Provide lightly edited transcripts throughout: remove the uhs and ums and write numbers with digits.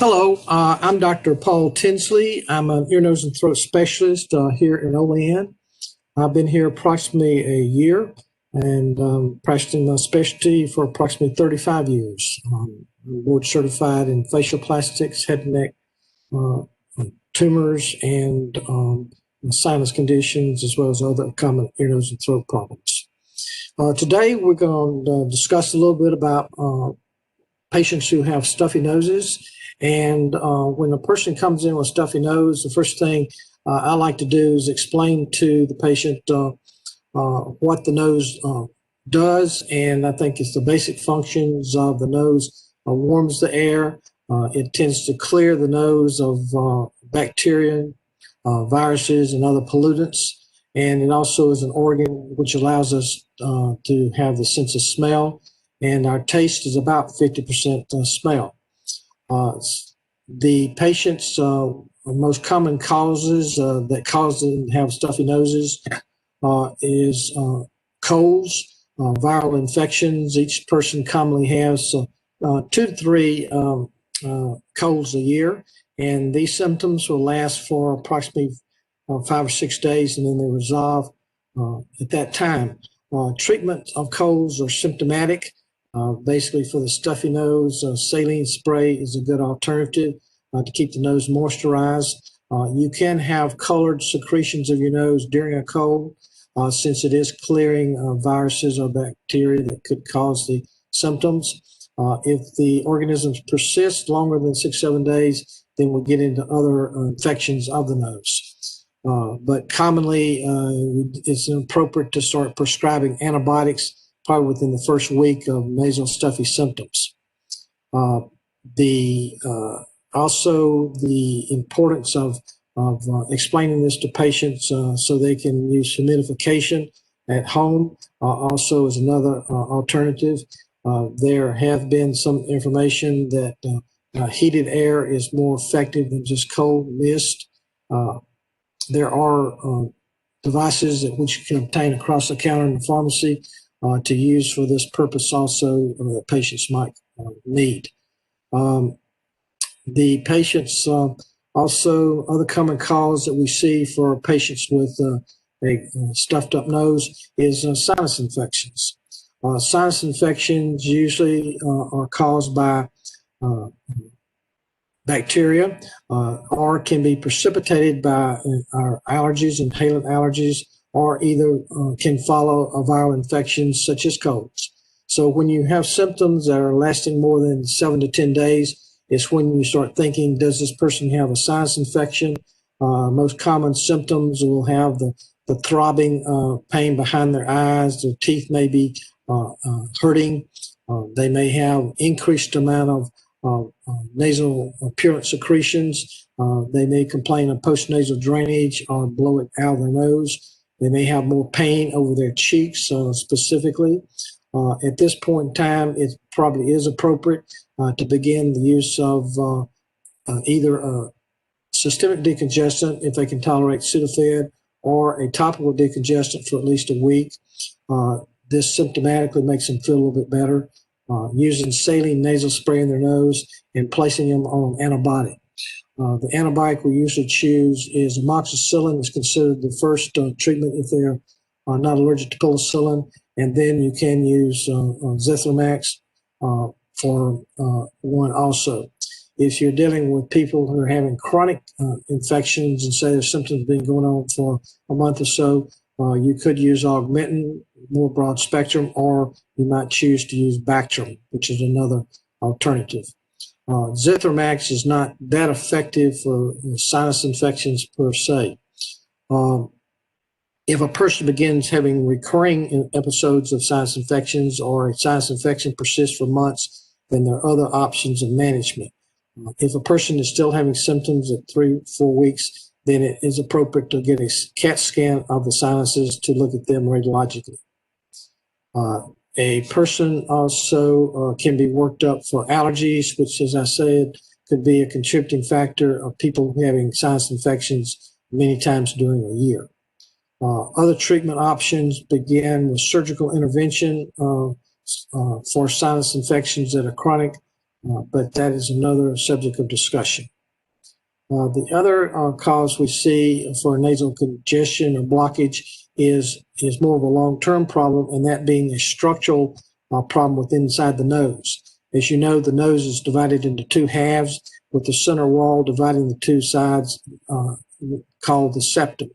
Hello, I'm Dr. Paul Tinsley. I'm an ear, nose, and throat specialist here in Olean. I've been here approximately a year and practicing my specialty for approximately 35 years. I'm board certified in facial plastics, head and neck uh, tumors, and sinus conditions, as well as other common ear, nose, and throat problems. Today, we're going to discuss a little bit about patients who have stuffy noses. And when a person comes in with stuffy nose, the first thing I like to do is explain to the patient what the nose does. And I think it's the basic functions of the nose. Warms the air. It tends to clear the nose of bacteria, viruses, and other pollutants. And it also is an organ which allows us to have the sense of smell. And our taste is about 50% smell. The patient's most common causes that cause them to have stuffy noses is colds, viral infections. Each person commonly has 2 to 3 colds a year, and these symptoms will last for approximately 5 or 6 days, and then they resolve at that time. Treatment of colds are symptomatic. Basically, for the stuffy nose, saline spray is a good alternative to keep the nose moisturized. You can have colored secretions of your nose during a cold, since it is clearing viruses or bacteria that could cause the symptoms. If the organisms persist longer than 6-7 days, then we'll get into other infections of the nose. But commonly, it's appropriate to start prescribing antibiotics probably within the first week of nasal stuffy symptoms. Also the importance of explaining this to patients so they can use humidification at home also is another alternative. There have been some information that heated air is more effective than just cold mist. There are devices which you can obtain across the counter in the pharmacy to use for this purpose also that patients might need. The patients also, other common cause that we see for patients with a stuffed up nose is sinus infections. Sinus infections usually are caused by bacteria or can be precipitated by our allergies, inhalant allergies, or either can follow a viral infections such as colds. So when you have symptoms that are lasting more than 7 to 10 days, it's when you start thinking, does this person have a sinus infection? Most common symptoms will have the throbbing pain behind their eyes. Their teeth may be hurting. They may have increased amount of nasal purulent secretions. They may complain of postnasal drainage or blow it out of their nose. They may have more pain over their cheeks specifically. At this point in time, it probably is appropriate to begin the use of either systemic decongestant if they can tolerate Sudafed, or a topical decongestant for at least a week. This symptomatically makes them feel a little bit better. Using saline nasal spray in their nose and placing them on an antibiotic. The antibiotic we usually choose is amoxicillin. It's considered the first treatment if they're not allergic to penicillin. And then you can use Zithromax for one also. If you're dealing with people who are having chronic infections and say their symptoms have been going on for a month or so, you could use Augmentin, more broad spectrum, or you might choose to use Bactrim, which is another alternative. Zithromax is not that effective for sinus infections per se. If a person begins having recurring episodes of sinus infections or a sinus infection persists for months, then there are other options of management. If a person is still having symptoms at 3-4 weeks, then it is appropriate to get a CAT scan of the sinuses to look at them radiologically. A person also can be worked up for allergies, which, as I said, could be a contributing factor of people having sinus infections many times during a year. Other treatment options begin with surgical intervention for sinus infections that are chronic, but that is another subject of discussion. The other cause we see for nasal congestion or blockage is more of a long-term problem, and that being a structural problem within inside the nose. As you know, the nose is divided into two halves, with the center wall dividing the two sides called the septum.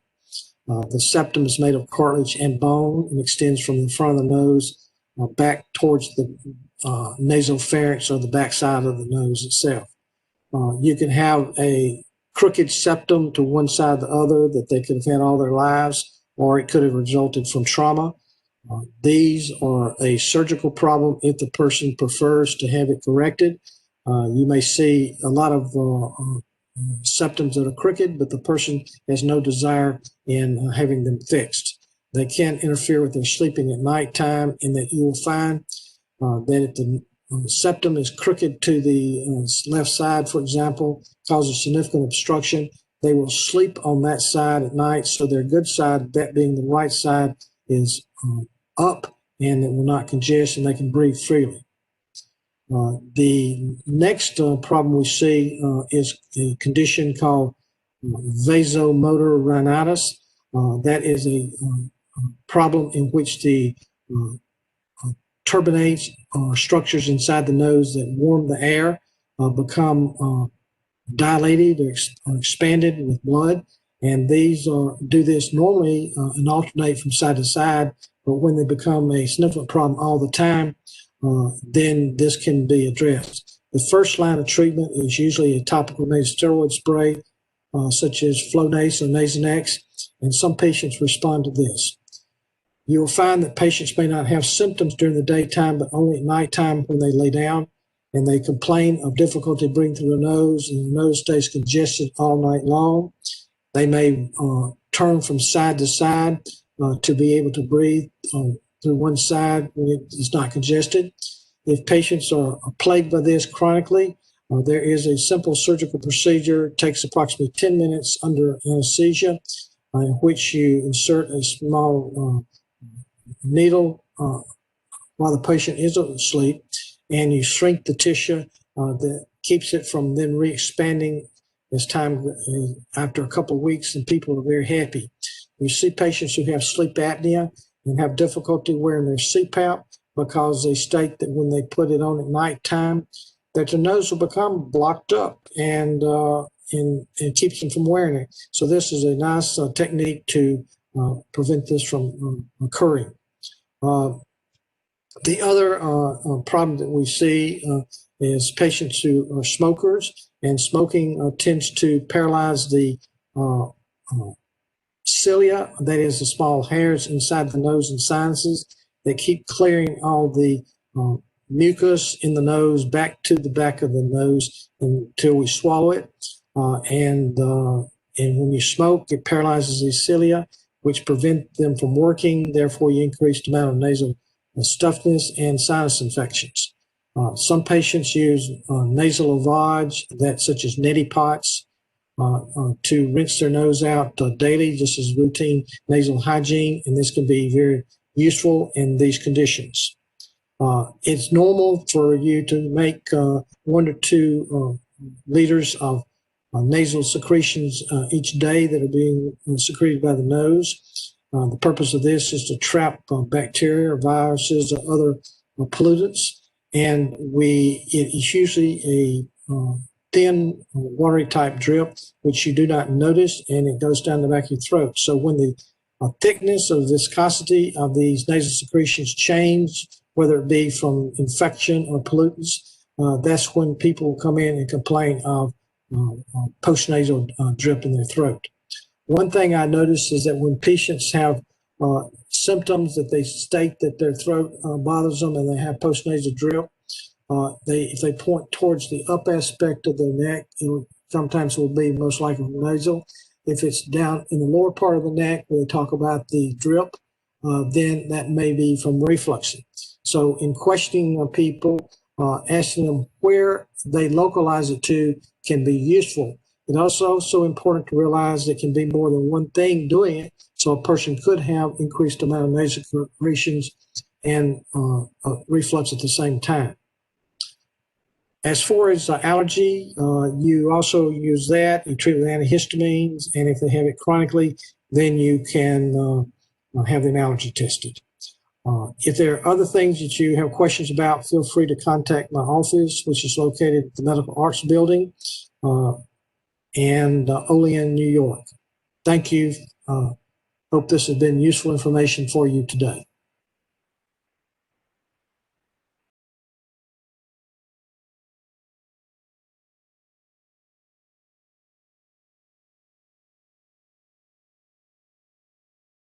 The septum is made of cartilage and bone and extends from the front of the nose back towards the nasopharynx, or the backside of the nose itself. You can have a crooked septum to one side or the other that they could have had all their lives, or it could have resulted from trauma. These are a surgical problem if the person prefers to have it corrected. You may see a lot of septums that are crooked, but the person has no desire in having them fixed. They can interfere with their sleeping at nighttime, and that you will find that if the septum is crooked to the left side, for example, causes significant obstruction, they will sleep on that side at night, so their good side, that being the right side, is up, and it will not congest, and they can breathe freely. The next problem we see is a condition called vasomotor rhinitis. That is a problem in which the turbinates or structures inside the nose that warm the air become dilated or expanded with blood, and these do this normally and alternate from side to side, but when they become a significant problem all the time, then this can be addressed. The first line of treatment is usually a topical nasal steroid spray, such as Flonase or Nasonex, and some patients respond to this. You will find that patients may not have symptoms during the daytime, but only at nighttime when they lay down, and they complain of difficulty breathing through the nose, and the nose stays congested all night long. They may turn from side to side to be able to breathe through one side when it is not congested. If patients are plagued by this chronically, there is a simple surgical procedure. It takes approximately 10 minutes under anesthesia, in which you insert a small needle while the patient is asleep, and you shrink the tissue that keeps it from then re-expanding as time after a couple of weeks, and people are very happy. We see patients who have sleep apnea and have difficulty wearing their CPAP because they state that when they put it on at nighttime, that their nose will become blocked up and keeps them from wearing it. So this is a nice technique to prevent this from occurring. The other problem that we see is patients who are smokers, and smoking tends to paralyze the cilia, that is the small hairs inside the nose and sinuses that keep clearing all the mucus in the nose back to the back of the nose until we swallow it. And when you smoke, it paralyzes these cilia, which prevent them from working. Therefore, you increase the amount of nasal stuffedness and sinus infections. Some patients use nasal lavage, such as neti pots, to rinse their nose out daily, just as routine nasal hygiene, and this can be very useful in these conditions. It's normal for you to make 1 to 2 liters of nasal secretions each day that are being secreted by the nose. The purpose of this is to trap bacteria or viruses or other pollutants, and it is usually a thin, watery type drip, which you do not notice, and it goes down the back of your throat. So when the thickness or viscosity of these nasal secretions change, whether it be from infection or pollutants, that's when people come in and complain of postnasal drip in their throat. One thing I notice is that when patients have symptoms that they state that their throat bothers them and they have postnasal drip, if they point towards the up aspect of their neck, sometimes it will be most likely nasal. If it's down in the lower part of the neck where they talk about the drip, then that may be from refluxing. So in questioning people, asking them where they localize it to can be useful. It's also important to realize there can be more than one thing doing it. So a person could have increased amount of nasal secretions and reflux at the same time. As far as allergy, you also use that. You treat with antihistamines, and if they have it chronically, then you can have them allergy tested. If there are other things that you have questions about, feel free to contact my office, which is located at the Medical Arts Building and Olean, New York. Thank you. Hope this has been useful information for you today.